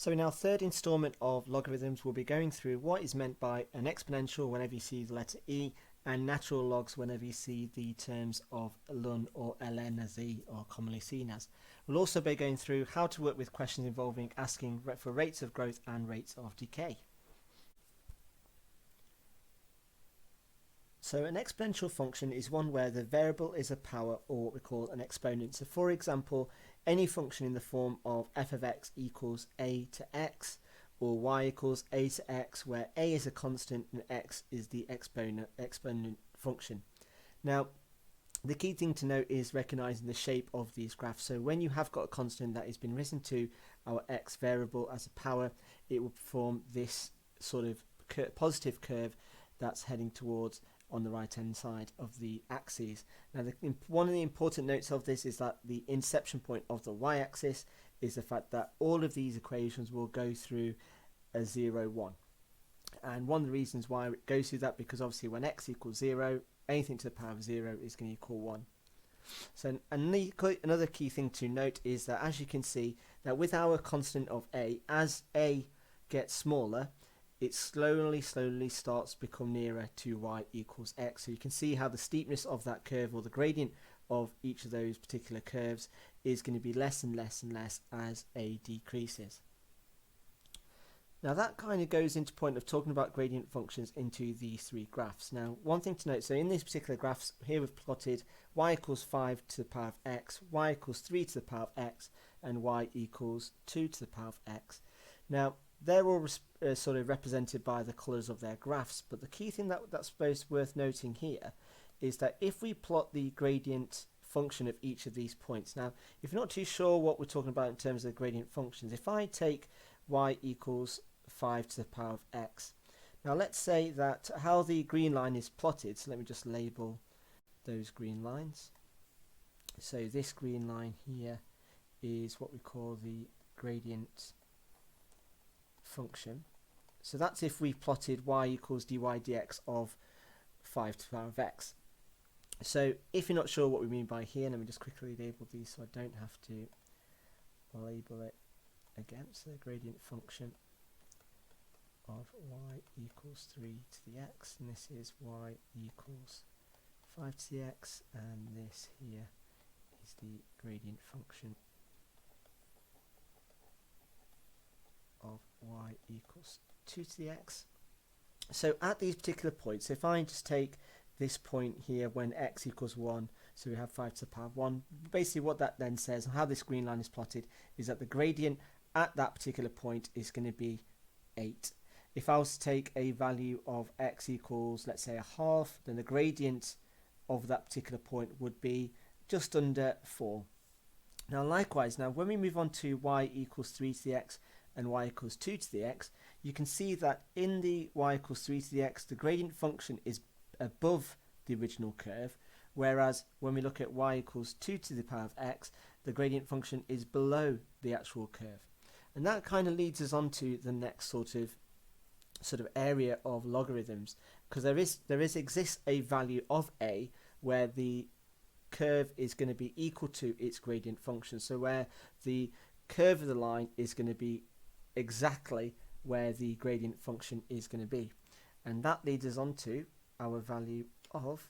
So in our third instalment of logarithms, we'll be going through what is meant by an exponential whenever you see the letter E, and natural logs whenever you see the terms of ln or ln as they are commonly seen as. We'll also be going through how to work with questions involving asking for rates of growth and rates of decay. So an exponential function is one where the variable is a power, or what we call an exponent. So for example, any function in the form of f of x equals a to x, or y equals a to x, where a is a constant and x is the exponent function. Now, the key thing to note is recognizing the shape of these graphs. So when you have got a constant that has been risen to our x variable as a power, it will form this sort of positive curve that's heading towards on the right hand side of the axes. Now one of the important notes of this is that the inception point of the y-axis is the fact that all of these equations will go through a 0, 1. And one of the reasons why it goes through that, because obviously when x equals 0, anything to the power of 0 is going to equal 1. So another key thing to note is that, as you can see, that with our constant of a, as a gets smaller, it slowly starts to become nearer to y equals x. So you can see how the steepness of that curve, or the gradient of each of those particular curves, is going to be less and less and less as a decreases. Now that kind of goes into point of talking about gradient functions into these three graphs. Now one thing to note, so in these particular graphs here we've plotted y equals 5 to the power of x, y equals 3 to the power of x, and y equals 2 to the power of x. Now they're all sort of represented by the colours of their graphs, but the key thing that's worth noting here is that if we plot the gradient function of each of these points, now if you're not too sure what we're talking about in terms of the gradient functions, if I take y equals 5 to the power of x, now let's say that how the green line is plotted, so let me just label those green lines. So this green line here is what we call the gradient function. So that's if we plotted y equals dy dx of 5 to the power of x. So if you're not sure what we mean by here, let me just quickly label these so I don't have to label it again. So the gradient function of y equals 3 to the x, and this is y equals 5 to the x, and this here is the gradient function of y equals 2 to the x. So at these particular points, if I just take this point here when x equals 1, so we have 5 to the power of 1, basically what that then says, and how this green line is plotted, is that the gradient at that particular point is going to be 8. If I was to take a value of x equals, let's say, a half, then the gradient of that particular point would be just under 4. Now likewise, now when we move on to y equals 3 to the x and y equals 2 to the x, you can see that in the y equals 3 to the x, the gradient function is above the original curve, whereas when we look at y equals 2 to the power of x, the gradient function is below the actual curve. And that kind of leads us on to the next sort of area of logarithms, because there exists a value of a where the curve is going to be equal to its gradient function, so where the curve of the line is going to be exactly where the gradient function is going to be, and that leads us on to our value of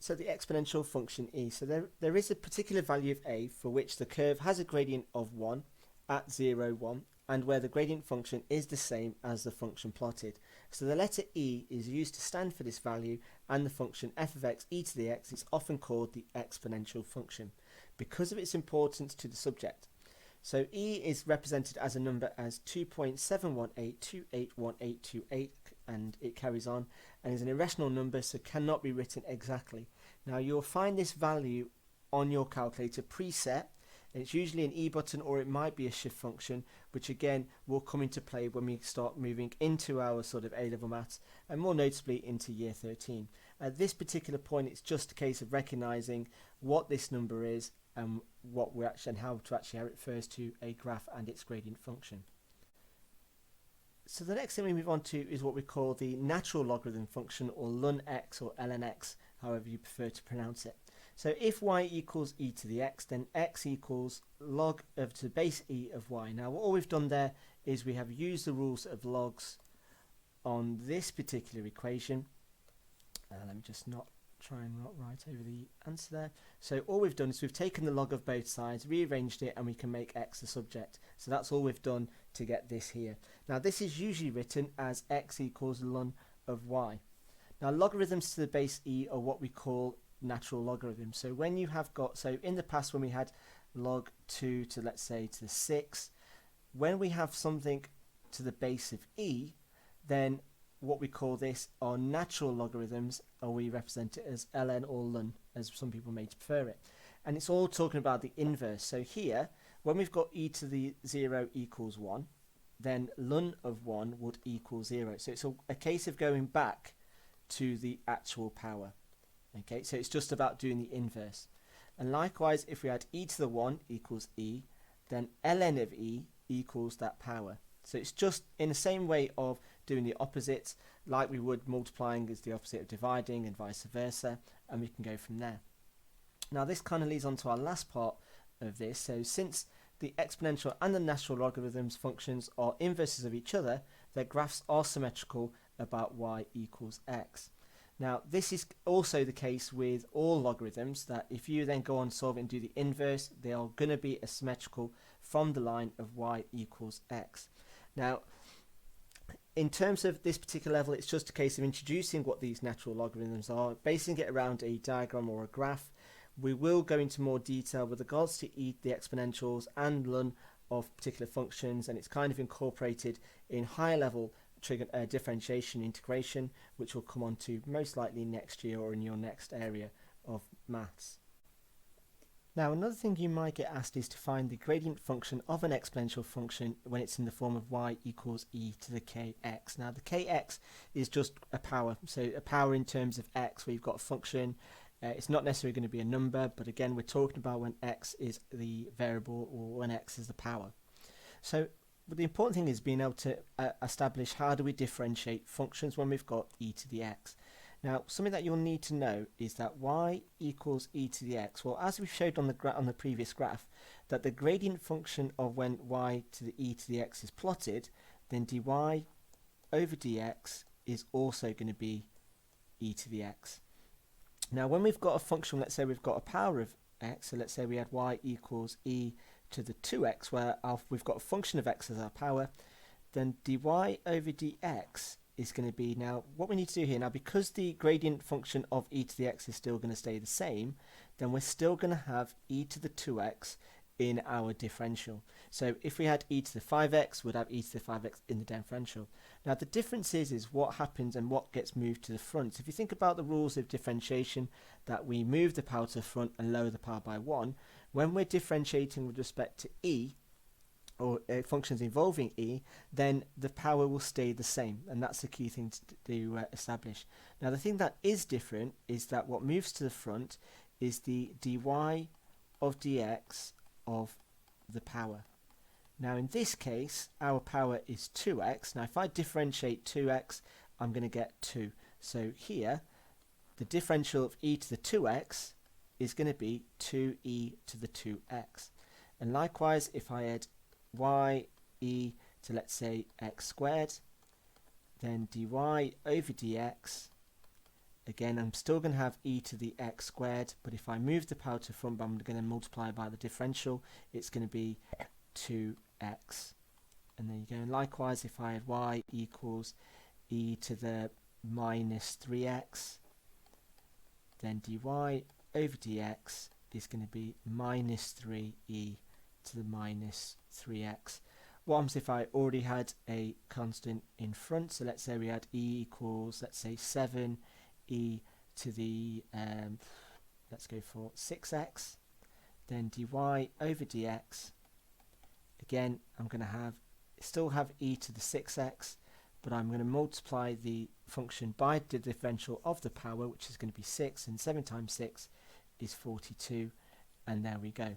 the exponential function e. So there is a particular value of a for which the curve has a gradient of 1 at 0, 1, and where the gradient function is the same as the function plotted. So the letter e is used to stand for this value, and the function f of x e to the x is often called the exponential function because of its importance to the subject. So e is represented as a number as 2.718281828, and it carries on, and is an irrational number, so cannot be written exactly. Now you'll find this value on your calculator preset, and it's usually an e button, or it might be a shift function, which again will come into play when we start moving into our sort of A-level maths, and more notably into year 13. At this particular point, it's just a case of recognizing what this number is and what we actually, and how to actually how it refers to a graph and its gradient function. So the next thing we move on to is what we call the natural logarithm function, or ln x or ln x, however you prefer to pronounce it. So if y equals e to the x, then x equals log of to the base e of y. Now all we've done there is we have used the rules of logs on this particular equation. Let me just not try and not write over the answer there. So all we've done is we've taken the log of both sides, rearranged it, and we can make x the subject. So that's all we've done to get this here. Now this is usually written as x equals ln of y. Now logarithms to the base e are what we call natural logarithms. So when you have got, so in the past when we had log 2 to, let's say, to the 6, when we have something to the base of e, then what we call this are natural logarithms, or we represent it as ln or ln, as some people may prefer it. And it's all talking about the inverse. So here, when we've got e to the 0 equals 1, then ln of 1 would equal 0. So it's a case of going back to the actual power. Okay, so it's just about doing the inverse. And likewise, if we had e to the 1 equals e, then ln of e equals that power. So it's just in the same way of doing the opposites, like we would multiplying is the opposite of dividing and vice versa, and we can go from there. Now this kind of leads on to our last part of this. So since the exponential and the natural logarithms functions are inverses of each other, their graphs are symmetrical about y equals x. Now this is also the case with all logarithms, that if you then go on solve and do the inverse, they are going to be asymmetrical from the line of y equals x. Now in terms of this particular level, it's just a case of introducing what these natural logarithms are, basing it around a diagram or a graph. We will go into more detail with regards to the exponentials and ln of particular functions, and it's kind of incorporated in higher level differentiation integration, which we'll come on to most likely next year or in your next area of maths. Now another thing you might get asked is to find the gradient function of an exponential function when it's in the form of y equals e to the kx. Now the kx is just a power, so a power in terms of x. We've got a function, it's not necessarily going to be a number, but again we're talking about when x is the variable or when x is the power. So the important thing is being able to establish how do we differentiate functions when we've got e to the x. Now, something that you'll need to know is that y equals e to the x. Well, as we showed on the previous graph, that the gradient function of when y to the e to the x is plotted, then dy over dx is also going to be e to the x. Now, when we've got a function, let's say we've got a power of x, so let's say we had y equals e to the 2x, where we've got a function of x as our power, then dy over dx is going to be, now what we need to do here, now because the gradient function of e to the x is still going to stay the same, then we're still going to have e to the 2x in our differential. So if we had e to the 5x, we'd have e to the 5x in the differential. Now the difference is what happens and what gets moved to the front. So if you think about the rules of differentiation, that we move the power to the front and lower the power by 1, when we're differentiating with respect to e, or functions involving e, then the power will stay the same, and that's the key thing to establish. Now the thing that is different is that what moves to the front is the dy of dx of the power. Now in this case our power is 2x. Now if I differentiate 2x, I'm going to get 2. So here the differential of e to the 2x is going to be 2e to the 2x. And likewise, if I add y e to, let's say, x squared, then dy over dx, again I'm still going to have e to the x squared, but if I move the power to front, I'm going to multiply by the differential, it's going to be 2x. And there you go. And likewise, if I had y equals e to the minus 3x, then dy over dx is going to be minus 3e to the minus 3x. What happens if I already had a constant in front? So let's say we had e equals, let's say, 7e to the, let's go for 6x. Then dy over dx, again I'm going to still have e to the 6x, but I'm going to multiply the function by the differential of the power, which is going to be 6, and 7 times 6 is 42, and there we go.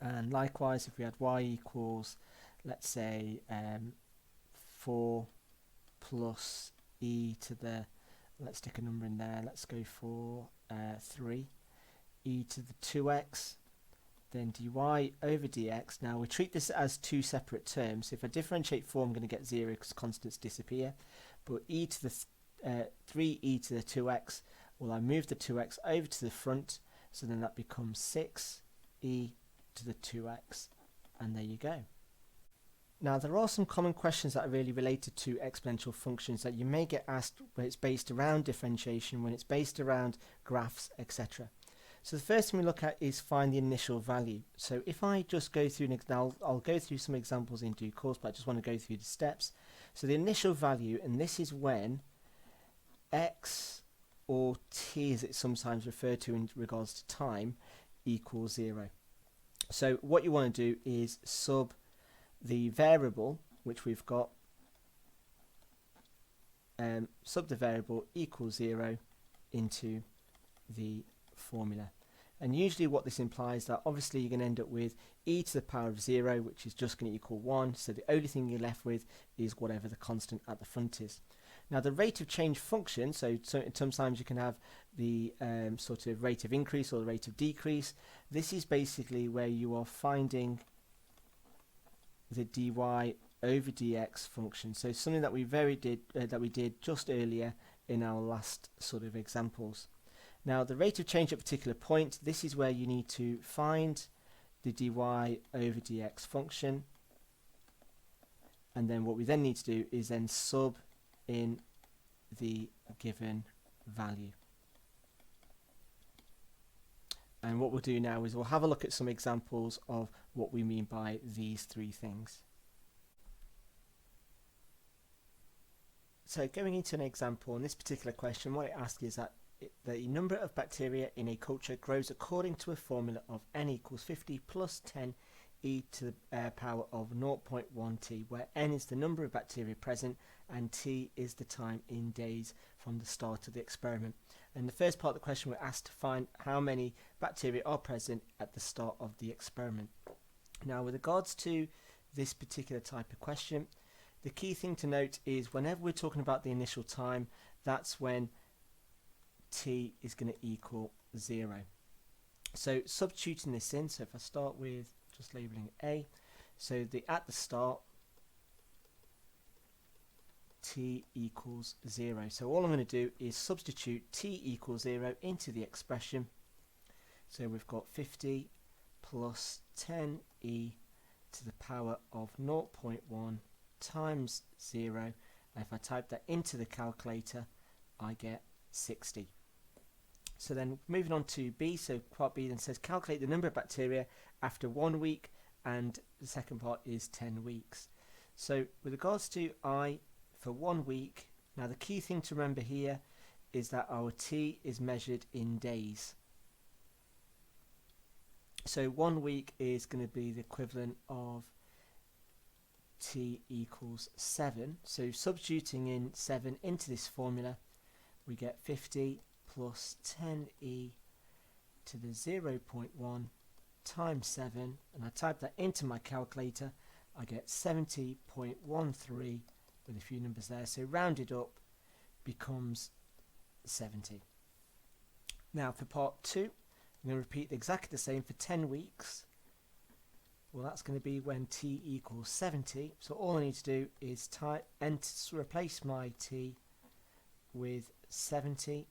And likewise, if we had y equals, let's say, 4 plus e to the, let's stick a number in there, let's go for 3, e to the 2x, then dy over dx. Now we treat this as two separate terms. If I differentiate 4, I'm going to get 0 because constants disappear. But e to the 3e to the 2x, well, I move the 2x over to the front, so then that becomes 6e to the 2x, and there you go. Now there are some common questions that are really related to exponential functions that you may get asked when it's based around differentiation, when it's based around graphs, etc. So the first thing we look at is find the initial value. So if I just go through, I'll go through some examples in due course, but I just want to go through the steps. So the initial value, and this is when x, or t as it's sometimes referred to in regards to time, equals 0. So what you want to do is sub the variable, which we've got, sub the variable equals 0 into the formula. And usually what this implies that obviously you're going to end up with e to the power of 0, which is just going to equal 1, so the only thing you're left with is whatever the constant at the front is. Now the rate of change function, so sometimes you can have the sort of rate of increase or the rate of decrease. This is basically where you are finding the dy over dx function. So something that we did just earlier in our last sort of examples. Now the rate of change at a particular point, this is where you need to find the dy over dx function, and then what we then need to do is then sub in the given value. And what we'll do now is we'll have a look at some examples of what we mean by these three things. So going into an example, in this particular question, what it asks is that the number of bacteria in a culture grows according to a formula of n equals 50 plus 10 e to the power of 0.1 t, where n is the number of bacteria present and t is the time in days from the start of the experiment. And the first part of the question, we're asked to find how many bacteria are present at the start of the experiment. Now with regards to this particular type of question, the key thing to note is whenever we're talking about the initial time, that's when t is going to equal 0. So substituting this in, so if I start with just labeling A, so at the start t equals 0. So all I'm going to do is substitute t equals 0 into the expression. So we've got 50 plus 10e to the power of 0.1 times 0. And if I type that into the calculator, I get 60. So then moving on to B, so part B then says calculate the number of bacteria after 1 week, and the second part is 10 weeks. So with regards to I for 1 week, now the key thing to remember here is that our t is measured in days. So 1 week is going to be the equivalent of t equals 7. So substituting in 7 into this formula, we get 50 plus 10e to the 0.1 times 7, and I type that into my calculator, I get 70.13 with a few numbers there, so rounded up becomes 70. Now for part 2, I'm going to repeat exactly the same for 10 weeks. Well, that's going to be when t equals 70, so all I need to do is replace my t with 70,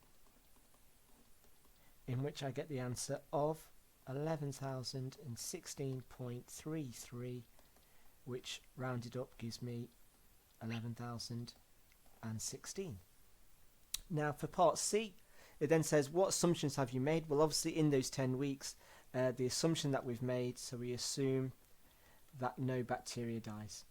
in which I get the answer of 11,016.33, which rounded up gives me 11,016. Now for part C, it then says what assumptions have you made? Well, obviously in those 10 weeks, the assumption that we've made, so we assume that no bacteria dies.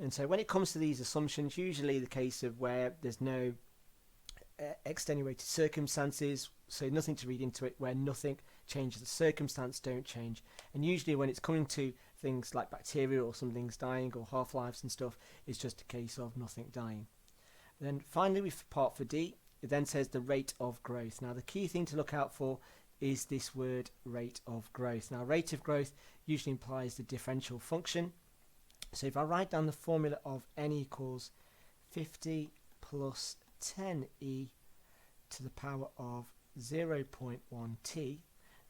And so when it comes to these assumptions, usually the case of where there's no extenuated circumstances, so nothing to read into it, where nothing changes, the circumstance don't change. And usually when it's coming to things like bacteria or some things dying or half-lives and stuff, it's just a case of nothing dying. And then finally, with part for D, it then says the rate of growth. Now the key thing to look out for is this word rate of growth. Now rate of growth usually implies the differential function. So if I write down the formula of n equals 50 plus 10e to the power of 0.1t,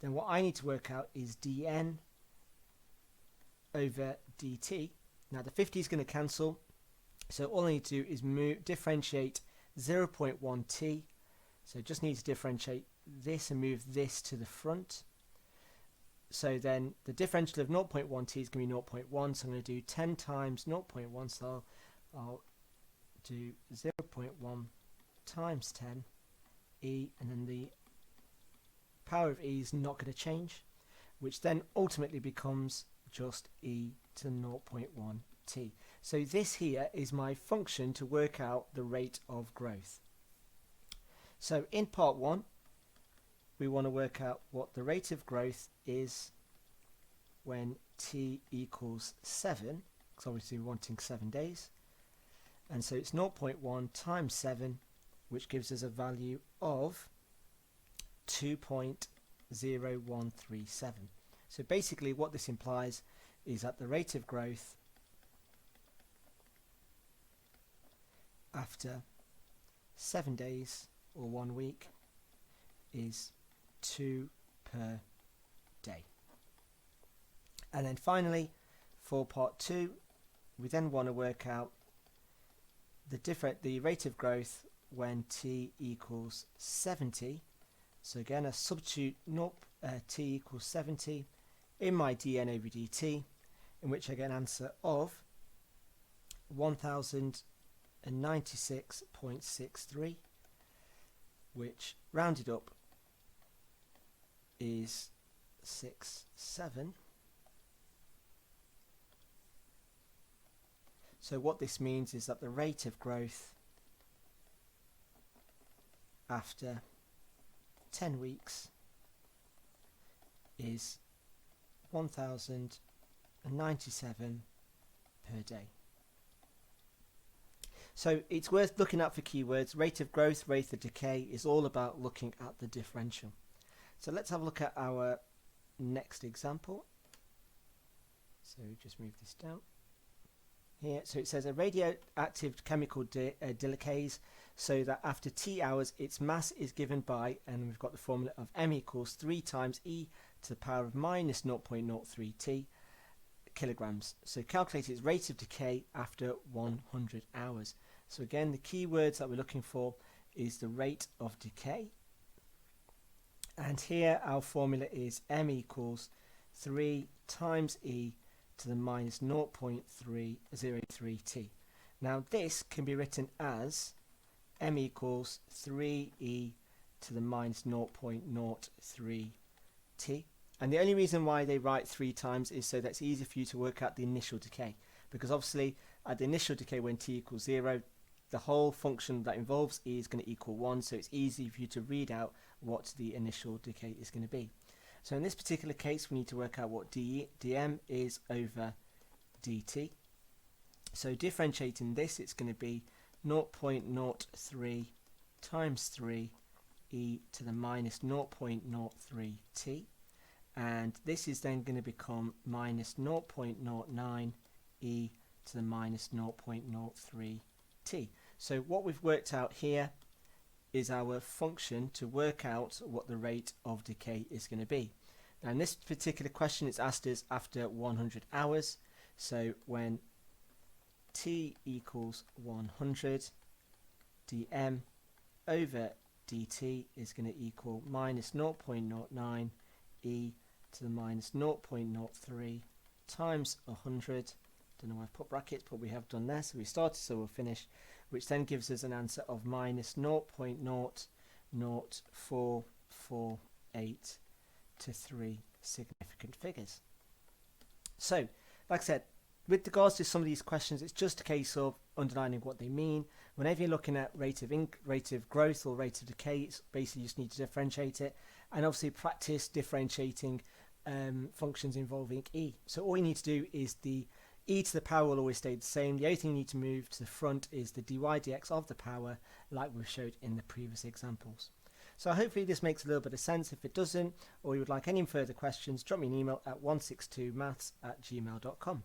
then what I need to work out is dn over dt. Now the 50 is going to cancel, so all I need to do is differentiate 0.1t. So just need to differentiate this and move this to the front. So then the differential of 0.1t is going to be 0.1, so I'm going to do 10 times 0.1, so I'll do 0.1 times 10 e, and then the power of e is not going to change, which then ultimately becomes just e to 0.1t. So this here is my function to work out the rate of growth. So in part 1 we want to work out what the rate of growth is when t equals 7, because obviously we're wanting 7 days, and so it's 0.1 times 7, which gives us a value of 2.0137. So basically what this implies is that the rate of growth after 7 days or 1 week is 2 per day. And then finally, for part 2, we then want to work out the rate of growth when t equals 70. So again, I substitute t equals 70 in my dn over dt, in which I get an answer of 1096.63, which rounded up is 67. So what this means is that the rate of growth after 10 weeks is 1097 per day. So it's worth looking out for keywords. Rate of growth, rate of decay is all about looking at the differential. So let's have a look at our next example. So just move this down here. So it says a radioactive chemical decays so that after t hours its mass is given by, and we've got the formula of m equals 3 times e to the power of minus 0.03t kilograms. So calculate its rate of decay after 100 hours. So again, the key words that we're looking for is the rate of decay, and here our formula is m equals 3 times e to the minus 0.303t. Now this can be written as m equals 3e to the minus 0.03t, and the only reason why they write 3 times is so that it's easier for you to work out the initial decay, because obviously at the initial decay when t equals 0, the whole function that involves e is going to equal 1, so it's easy for you to read out what the initial decay is going to be. So in this particular case we need to work out what dm is over dt. So differentiating this, it's going to be 0.03 times 3 e to the minus 0.03t, and this is then going to become minus 0.09 e to the minus 0.03t. So what we've worked out here is our function to work out what the rate of decay is going to be. Now in this particular question it's asked us after 100 hours, so when t equals 100, dm over dt is going to equal minus 0.09 e to the minus 0.03 times 100. Don't know why I've put brackets, but we have done there, so we started, so we'll finish, which then gives us an answer of minus 0.00448 to 3 significant figures. So, like I said, with regards to some of these questions, it's just a case of underlining what they mean. Whenever you're looking at rate of growth or rate of decay, it's basically you just need to differentiate it, and obviously practice differentiating functions involving e. So all you need to do is the e to the power will always stay the same. The only thing you need to move to the front is the dy dx of the power, like we've showed in the previous examples. So hopefully this makes a little bit of sense. If it doesn't, or you would like any further questions, drop me an email at 162maths@gmail.com.